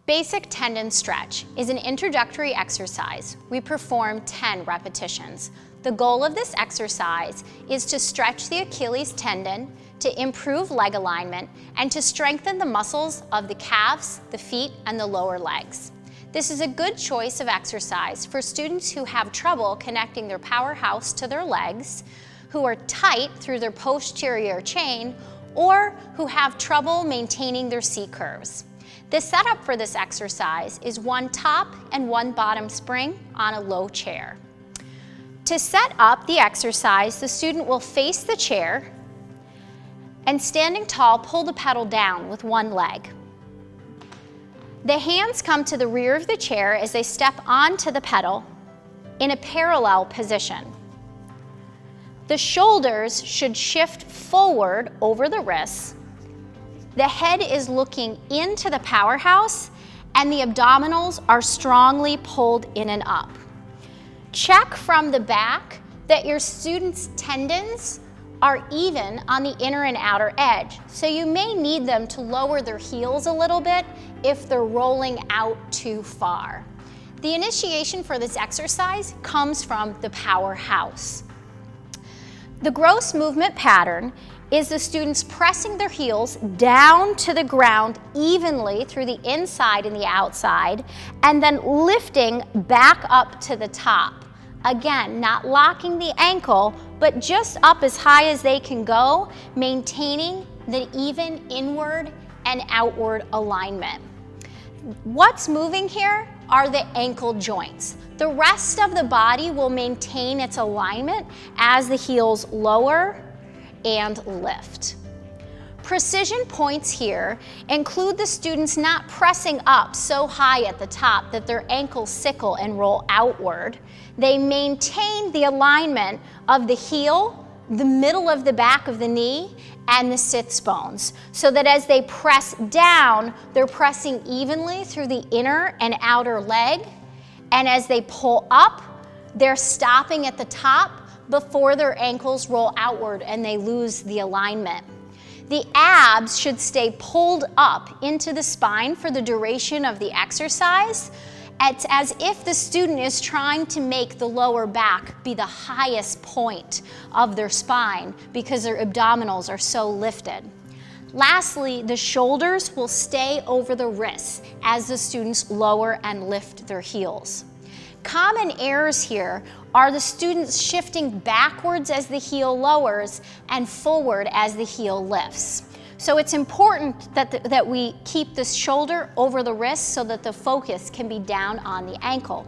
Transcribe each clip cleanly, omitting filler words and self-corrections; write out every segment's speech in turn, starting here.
Basic tendon stretch is an introductory exercise. We perform 10 repetitions. The goal of this exercise is to stretch the Achilles tendon, to improve leg alignment, and to strengthen the muscles of the calves, the feet, and the lower legs. This is a good choice of exercise for students who have trouble connecting their powerhouse to their legs, who are tight through their posterior chain, or who have trouble maintaining their C curves. The setup for this exercise is one top and one bottom spring on a low chair. To set up the exercise, the student will face the chair and standing tall, pull the pedal down with one leg. The hands come to the rear of the chair as they step onto the pedal in a parallel position. The shoulders should shift forward over the wrists. The head is looking into the powerhouse and the abdominals are strongly pulled in and up. Check from the back that your student's tendons are even on the inner and outer edge, so you may need them to lower their heels a little bit if they're rolling out too far. The initiation for this exercise comes from the powerhouse. The gross movement pattern is the students pressing their heels down to the ground evenly through the inside and the outside, and then lifting back up to the top. Again, not locking the ankle, but just up as high as they can go, maintaining the even inward and outward alignment. What's moving here are the ankle joints. The rest of the body will maintain its alignment as the heels lower and lift. Precision points here include the students not pressing up so high at the top that their ankles sickle and roll outward. They maintain the alignment of the heel, the middle of the back of the knee, and the sits bones, so that as they press down, they're pressing evenly through the inner and outer leg, and as they pull up, they're stopping at the top before their ankles roll outward and they lose the alignment. The abs should stay pulled up into the spine for the duration of the exercise. It's as if the student is trying to make the lower back be the highest point of their spine because their abdominals are so lifted. Lastly, the shoulders will stay over the wrists as the students lower and lift their heels. Common errors here are the students shifting backwards as the heel lowers and forward as the heel lifts. So it's important that we keep the shoulder over the wrist so that the focus can be down on the ankle.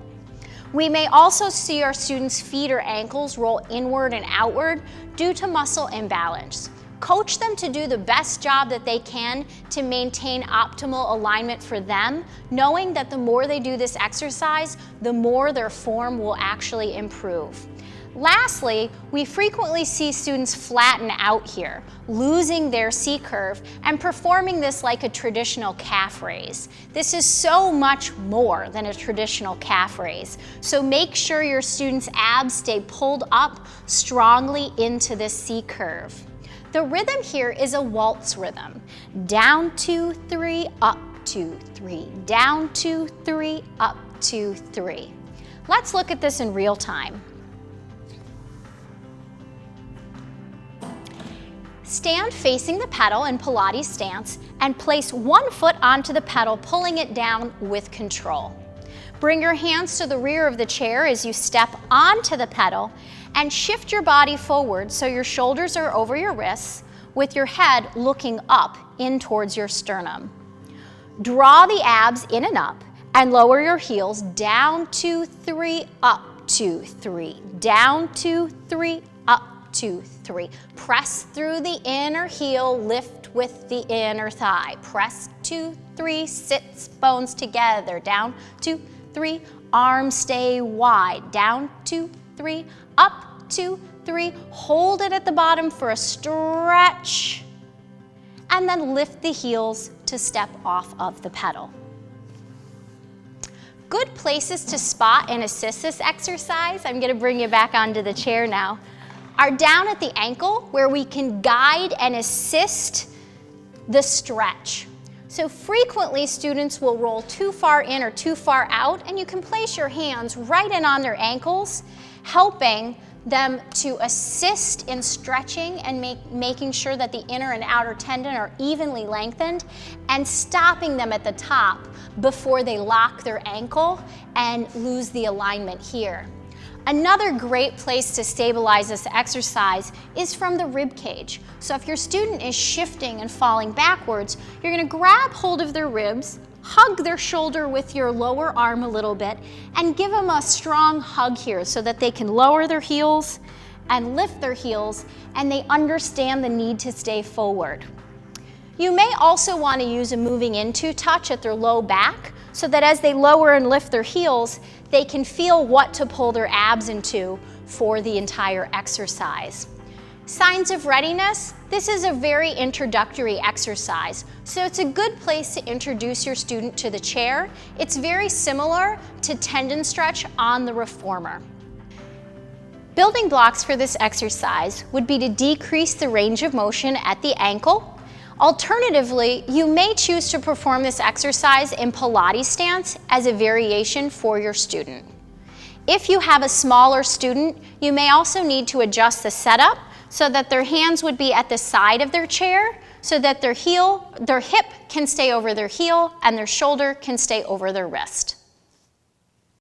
We may also see our students' feet or ankles roll inward and outward due to muscle imbalance. Coach them to do the best job that they can to maintain optimal alignment for them, knowing that the more they do this exercise, the more their form will actually improve. Lastly, we frequently see students flatten out here, losing their C curve and performing this like a traditional calf raise. This is so much more than a traditional calf raise. So make sure your students' abs stay pulled up strongly into this C curve. The rhythm here is a waltz rhythm. Down, 2, 3, up, 2, 3. Down, 2, 3, up, 2, 3. Let's look at this in real time. Stand facing the pedal in Pilates stance and place one foot onto the pedal, pulling it down with control. Bring your hands to the rear of the chair as you step onto the pedal and shift your body forward so your shoulders are over your wrists with your head looking up in towards your sternum. Draw the abs in and up and lower your heels. Down, 2, 3, up, 2, 3. Down, 2, 3, up, 2, 3. Press through the inner heel, lift with the inner thigh. Press, 2, 3, sits bones together. Down, 2, 3, arms stay wide. Down, 2, 3, up, 2, 3. Hold it at the bottom for a stretch, and then lift the heels to step off of the pedal. Good places to spot and assist this exercise, I'm going to bring you back onto the chair now, are down at the ankle where we can guide and assist the stretch. So frequently students will roll too far in or too far out, and you can place your hands right in on their ankles, helping them to assist in stretching and making sure that the inner and outer tendon are evenly lengthened, and stopping them at the top before they lock their ankle and lose the alignment here. Another great place to stabilize this exercise is from the rib cage. So if your student is shifting and falling backwards, you're going to grab hold of their ribs, hug their shoulder with your lower arm a little bit, and give them a strong hug here so that they can lower their heels and lift their heels, and they understand the need to stay forward. You may also want to use a moving into touch at their low back so that as they lower and lift their heels, they can feel what to pull their abs into for the entire exercise. Signs of readiness. This is a very introductory exercise, so it's a good place to introduce your student to the chair. It's very similar to tendon stretch on the reformer. Building blocks for this exercise would be to decrease the range of motion at the ankle. Alternatively, you may choose to perform this exercise in Pilates stance as a variation for your student. If you have a smaller student, you may also need to adjust the setup so that their hands would be at the side of their chair so that their hip can stay over their heel and their shoulder can stay over their wrist.